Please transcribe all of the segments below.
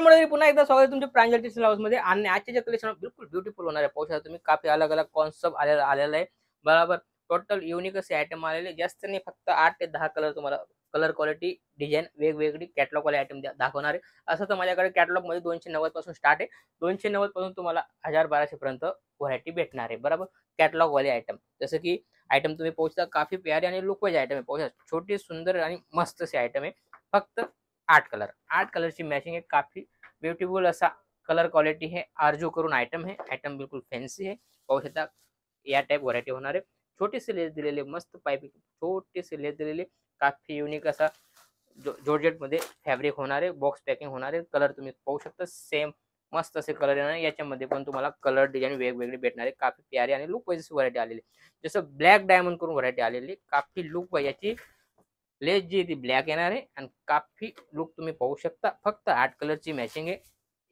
मंडळी पुन्हा एकदा स्वागत आहे तुमच्या प्रांजल टेक्सटाईल हाऊस मध्ये. आणि आजचे जे कलेक्शन बिलकुल ब्युटीफुल होणार आहे. पाहू शकता तुम्ही काफी अलग अलग कॉन्सेप्ट आलेला आहे बरोबर. टोटल युनिक असे आयटम आलेले, जास्त नाही फक्त 8 ते 10 कलर तुम्हाला कलर क्वालिटी डिझाईन वेगवेगळी कॅटलॉग वाले आयटम दाखवणार आहे. असं तर माझ्याकडे कॅटलॉग मध्ये 290 पासून स्टार्ट आहे. 290 पासून तुम्हाला 1000-1200 पर्यंत व्हरायटी भेटणार आहे बरोबर. कॅटलॉग वाले आयटम जसं की आयटम तुम्ही पोहोचता काफी प्यारे आणि लुक वाईज आयटम आहे. पोहोचा छोटे सुंदर आणि मस्त असे आयटम आहे. फक्त 8 कलरची मॅचिंग आहे. काफी ब्युटीफुल असा कलर क्वालिटी है. आरजू करून आयटम है. आयटम बिल्कुल फॅन्सी है. पाहू शकता या टाइप व्हरायटी होणार आहे. छोटेसे लेस दिलेले, मस्त पाइपिंग छोटेसे लेस दिलेले, काफी युनिक असा जॉर्जेट मध्ये फॅब्रिक होणार आहे. बॉक्स पॅकिंग होणार आहे. कलर तुम्ही पाहू शकता सेम मस्त असे कलर येणार. याच्यामध्ये पण तुम्हाला कलर डिझाईन वेगवेगळे भेटणार आहे. काफी प्यारी आणि लुक वाईज व्हरायटी आलेली, जसं ब्लॅक डायमंड करून व्हरायटी आलेली. काफी लुक वाईज याची लेस जी ती ब्लॅक येणार आहे आणि काफी लुक तुम्ही पाहू शकता. फक्त 8 कलरची मॅचिंग आहे.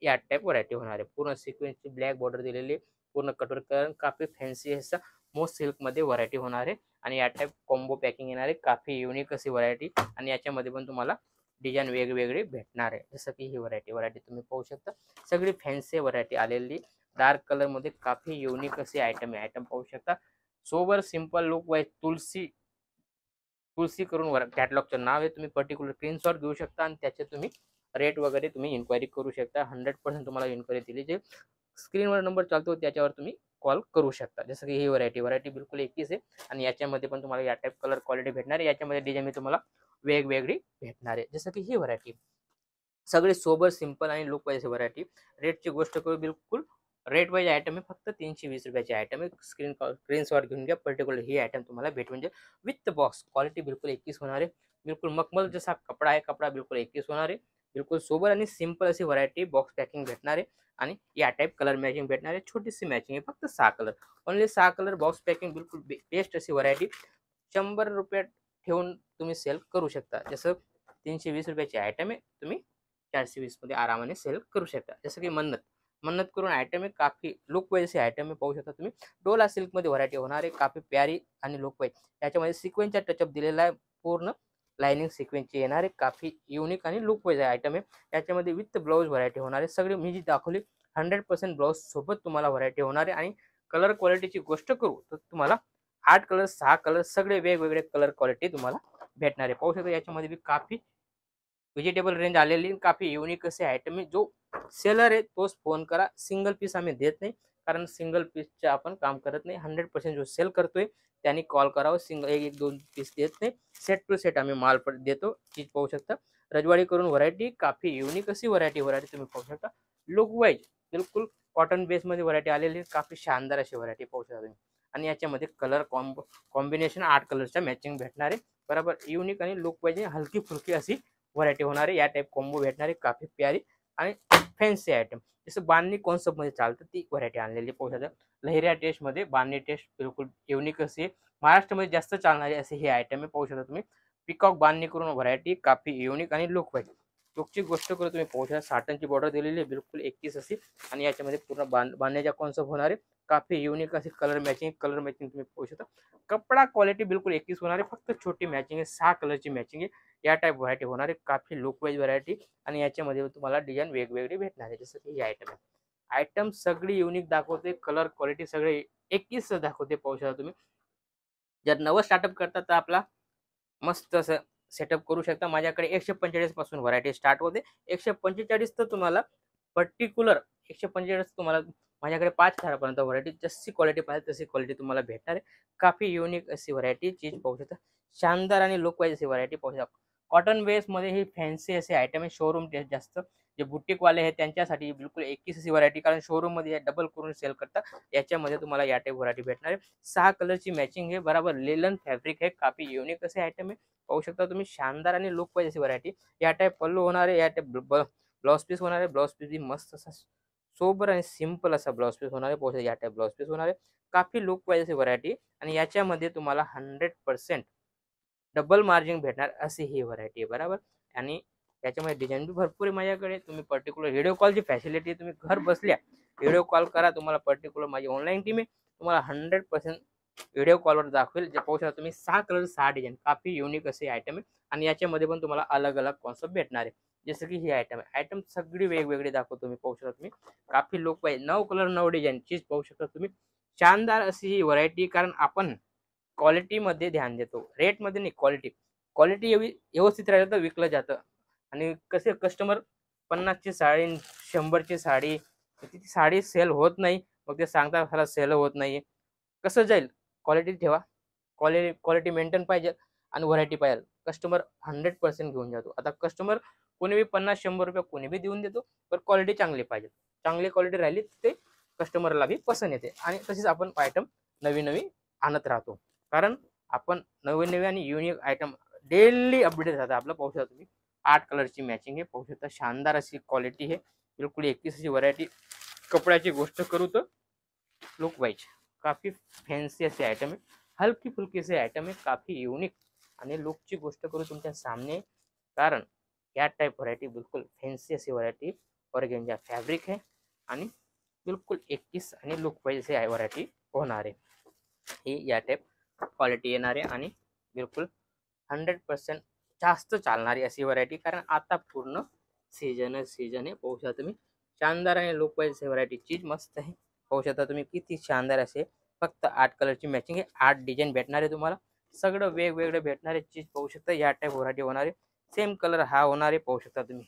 या टाइप व्हरायटी होणार आहे. पूर्ण सिक्वेन्सची ब्लॅक बॉर्डर दिलेली, पूर्ण कटोर कलर, काफी फॅन्सी असा मोस्ट सिल्क मध्ये व्हरायटी होणार आहे. आणि या टाइप कॉम्बो पॅकिंग येणार आहे. काफी युनिक अशी व्हरायटी आणि याच्यामध्ये पण तुम्हाला डिझाईन वेगवेगळे भेटणार आहे. जसं की ही व्हरायटी तुम्ही पाहू शकता. सगळी फॅन्सी व्हरायटी आलेली डार्क कलर मध्ये. काफी युनिक असे आयटम आहे. आयटम पाहू शकता. सोबर सिंपल लुक वाईज तुलसी करून कॅटलॉगचं नाव आहे. तुम्ही पर्टिक्युलर स्क्रीनशॉट घेऊ शकता आणि त्याचे तुम्ही रेट वगैरे तुम्ही इन्क्वायरी करू शकता. 100% तुम्हाला इन्क्वायरी दिली जे स्क्रीनवर नंबर चालतो त्याच्यावर तुम्ही कॉल करू शकता. जसं की ही व्हरायटी बिलकुल एकच आहे आणि याच्यामध्ये पण तुम्हाला या टाइप कलर क्वालिटी भेटणार आहे. याच्यामध्ये डिझाईन मी तुम्हाला वेगवेगळी भेटणार आहे. जसं की ही व्हरायटी सगळे सोबर सिंपल आणि लुक वाईज व्हरायटी. रेटची गोष्ट करू बिलकुल रेट वाईज आयटम आहे. फक्त 320 रुपयाची आयटम आहे. स्क्रीनशॉट घेऊन घ्या. पर्टिक्युलर ही आयटम तुम्हाला भेट म्हणजे विथ बॉक्स क्वालिटी बिलकुल एकच होणार आहे. बिलकुल मखमल जसा कपडा आहे, कपडा बिलकुल एकच होणार आहे. बिलकुल सोबर आणि सिंपल अशी व्हरायटी बॉक्स पॅकिंग भेटणार आहे. आणि या टाइप कलर मॅचिंग भेटणार आहे. छोटीशी मॅचिंग आहे. फक्त 6 colour, only 6 colour box packing. बिलकुल बेस्ट अशी व्हरायटी. 100 रुपये ठेवून तुम्ही सेल करू शकता. जसं 320 रुपयाची आयटम आहे, तुम्ही 420 मध्ये आरामाने सेल करू शकता. जसं की मन्नत करून आयटम आहे. काफी लुक वाईज आयटम आहे. पाहू शकता तुम्ही. डोला सिल्क मध्ये व्हरायटी होणार आहे. काफी प्यारी आणि लुक वाईज. याच्यामध्ये सिक्वेन्सचा टचअप दिलेला आहे. पूर्ण लाइनिंग सिक्वेन्सची येणार आहे. काफी युनिक आणि लुक वाईज आयटम आहे. याच्यामध्ये विथ ब्लाउज व्हरायटी होणार आहे. सगळी मी जी दाखवली 100% ब्लाउज सोबत तुम्हाला व्हरायटी होणार आहे. आणि कलर क्वालिटीची गोष्ट करू तर तुम्हाला 8 कलर 6 कलर सगळे वेगवेगळे कलर क्वालिटी तुम्हाला भेटणार आहे. पाहू शकता याच्यामध्ये बी काफी व्हेजिटेबल रेंज आलेली, काफी युनिक असे आयटम आहे. जो सेलर आहे तोच फोन करा. सिंगल पीस आम्ही देत नाही, कारण सिंगल पीसचे आपण काम करत नाही. 100% जो सेल करतोय त्यांनी कॉल करावं. सिंगल एक 2 पीस देत नाही. सेट टू सेट आम्ही माल देतो. चीज पाहू शकता. रजवाडी करून व्हरायटी, काफी युनिक अशी व्हरायटी तुम्ही पाहू शकता. लुक वाईज बिलकुल कॉटन बेस मध्ये व्हरायटी आलेली, काफी शानदार अशी व्हरायटी पाहू शकता तुम्ही. आणि याच्यामध्ये कलर कॉम्बिनेशन 8 कलरच्या मॅचिंग भेटणार आहे बरोबर. युनिक आणि लुक वाईज हलकी फुलकी अशी व्हरायटी होणार आहे. या टाइप कॉम्बो भेटणार आहे. काफी प्यारी आणि फॅन्सी आयटम. जसं बांधणी कॉन्सेप्ट मध्ये चालतं ती व्हरायटी आणलेली पाहू शकता. लहेरिया टेस्ट मध्ये बांधणी टेस्ट बिलकुल युनिक अशी महाराष्ट्रामध्ये जास्त चालणारी असे हे आयटम आहे. पाहू शकता तुम्ही. पिकॉक बांधणी करून व्हरायटी, काफी युनिक आणि लुक वाईज. लुकची गोष्ट करू तुम्ही पाहू शकता. साटनची बॉर्डर दिलेली आहे बिलकुल एकच अशी. आणि याच्यामध्ये पूर्ण बांधण्याचा कॉन्सेप्ट होणार आहे. काफी युनिक अशी कलर मॅचिंग तुम्ही पाहू शकता. कपडा क्वालिटी बिलकुल एकच होणार आहे. फक्त छोटी मॅचिंग आहे. 6 कलरची मॅचिंग आहे. या टाइप व्हरायटी होणार आहे. काफी लुक वाईज व्हरायटी आणि याच्यामध्ये तुम्हाला डिझाईन वेगवेगळी भेटणार आहे. जसं की ही आयटम आहे. आयटम सगळी युनिक दाखवते. कलर क्वालिटी सगळे एकच दाखवते. पाहू शकता तुम्ही. जर नवं स्टार्टअप करता तर आपला मस्त असं सेटअप करू शकता. माझ्याकडे 145 पासून व्हरायटी स्टार्ट होते. 145 तर तुम्हाला पर्टिक्युलर 145 तुम्हाला माझ्याकडे 5000 पर्यंत व्हरायटी जशी क्वालिटी पाहिजे तशी क्वालिटी तुम्हाला भेटणार आहे. काफी युनिक अशी व्हरायटी चीज पाहू शकता. शानदार आणि लुक वाईज अशी व्हरायटी पाहू शकता. कॉटन बेस मध्ये ही फॅन्सी असे आयटम आहे. शोरूम टेस्ट जास्त जे बुटीक वाले आहेत त्यांच्यासाठी बिलकुल एकच अशी व्हरायटी, कारण शोरूम मध्ये डबल करून सेल करतात. याच्यामध्ये तुम्हाला या टाइप व्हरायटी भेटणार आहे. 6 कलरची मॅचिंग आहे बरोबर. लेलन फॅब्रिक आहे. काफी युनिक असे आयटम आहे. पाहू शकता तुम्ही. शानदार आणि लुक वाईज अशी व्हरायटी. या टाइप पल्लू होणार आहे. या टाइप ब्लाउज पीस होणार आहे. ब्लाउज पीस मस्त असा सोबर आणि सिंपल असा ब्लाउज पीस होणार आहे. पाहू शकता या टाइप ब्लाउज पीस होणार आहे. काफी लुक वाईज अशी व्हरायटी आणि याच्यामध्ये तुम्हाला 100% डबल मार्जिन भेटणार अशी ही व्हरायटी आहे बरोबर. आणि याच्यामध्ये डिझाईन बी भरपूर आहे माझ्याकडे. तुम्ही पर्टिक्युलर व्हिडिओ कॉलची फॅसिलिटी तुम्ही घर बसल्या व्हिडिओ कॉल करा. तुम्हाला पर्टिक्युलर माझी ऑनलाईन टीम आहे. तुम्हाला 100% व्हिडिओ कॉलवर दाखवेल. जे पाहू शकता तुम्ही. 6 कलर 6 डिझाईन, काफी युनिक असे आयटम आहे. आणि याच्यामध्ये पण तुम्हाला अलग अलग कॉन्सेप्ट भेटणार आहे. जसं की ही आयटम आहे, आयटम सगळी वेगवेगळी दाखवतो मी, पाहू शकता तुम्ही. काफी लोक पाहिजे 9 कलर 9 डिझाईन चीज पाहू शकता तुम्ही. शानदार अशी ही व्हरायटी, कारण आपण क्वालिटीमध्ये ध्यान देतो, रेटमध्ये नाही, क्वालिटी. क्वालिटी व्यवस्थित राहिलं तर विकलं जातं. आणि कसे कस्टमर 50ची साडी 100ची साडी, ती साडी सेल होत नाही, मग ते सांगतात मला सेल होत नाही, कसं जाईल? क्वालिटी ठेवा, क्वालिटी मेंटेन पाहिजे आणि व्हरायटी पाहिजे. कस्टमर 100% घेऊन जातो. आता कस्टमर कोणी बी 50-100 कोणी बी देऊन देतो, पण क्वालिटी चांगली पाहिजे. चांगली क्वालिटी राहिली ते कस्टमरला बी पसंत येते, आणि तशीच आपण आयटम नवीन नवीन आणत राहतो. कारण आपण नवीन नवीन आणि युनिक आयटम डेली अपडेट राहतात आपलं. पाहू शकता तुम्ही 8 कलरची मॅचिंग आहे, पाहू शकता शानदार अशी क्वालिटी आहे, बिलकुल 31 अशी व्हरायटी. कपड्याची गोष्ट करू तर लुक वाईज काफी फॅन्सी असे आयटम आहे, हलकी फुलकी से आयटम आहे, काफी युनिक. आणि लुकची गोष्ट करू तुमच्या सामने, कारण या टाइप व्हरायटी बिलकुल फॅन्सी अशी व्हरायटी ऑर्गेन्जा फॅब्रिक आहे, आणि बिलकुल 31 आणि लुक वाईज हे व्हरायटी होणार आहे. ही या टाइप क्वालिटी येणार आहे, आणि बिलकुल 100% जास्त चालणारी अशी व्हरायटी, कारण आता पूर्ण सीजन आहे. पाहू शकता तुम्ही शानदार आणि लुक वाईज ही व्हरायटी चीज मस्त आहे. पाहू शकता तुम्ही किती शानदार असे, फक्त 8 कलरची मॅचिंग आहे, 8 डिझाईन भेटणार आहे तुम्हाला, सगळं वेगवेगळे भेटणार आहे. चीज पाहू शकता या टाइप व्हरायटी होणार आहे. सेम कलर हा होणार आहे, पाहू शकता तुम्ही.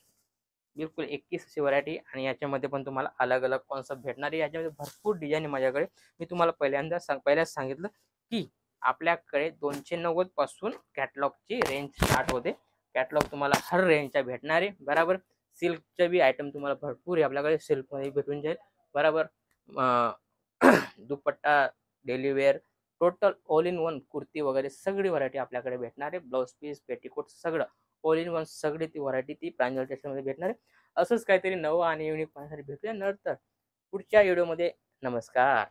बिलकुल 21 अशी व्हरायटी, आणि याच्यामध्ये पण तुम्हाला अलग अलग कॉन्सेप्ट भेटणार आहे. याच्यामध्ये भरपूर डिझाईन आहे माझ्याकडे. मी तुम्हाला पहिल्याच सांगितलं की आपल्याकडे 290 पासून कॅटलॉगची रेंज स्टार्ट होते. कॅटलॉग तुम्हाला हर रेंजच्या भेटणार आहे, बरोबर. सिल्कचे बी आयटम तुम्हाला भरपूर आहे आपल्याकडे, सिल्कमध्ये भेटून जाईल, बरोबर. Dupatta, daily wear, total all in one kurti वगैरे सगळी व्हरायटी आपल्याकडे भेटणार आहे. ब्लाउज पीस, पेटीकोट सगळं ऑल इन वन, सगळी ती व्हरायटी ती प्रांजल टेक्सटाईलमध्ये भेटणार आहे. असंच काहीतरी नवं आणि युनिक पाहण्यासाठी भेटूया नंतर पुढच्या व्हिडिओमध्ये. नमस्कार.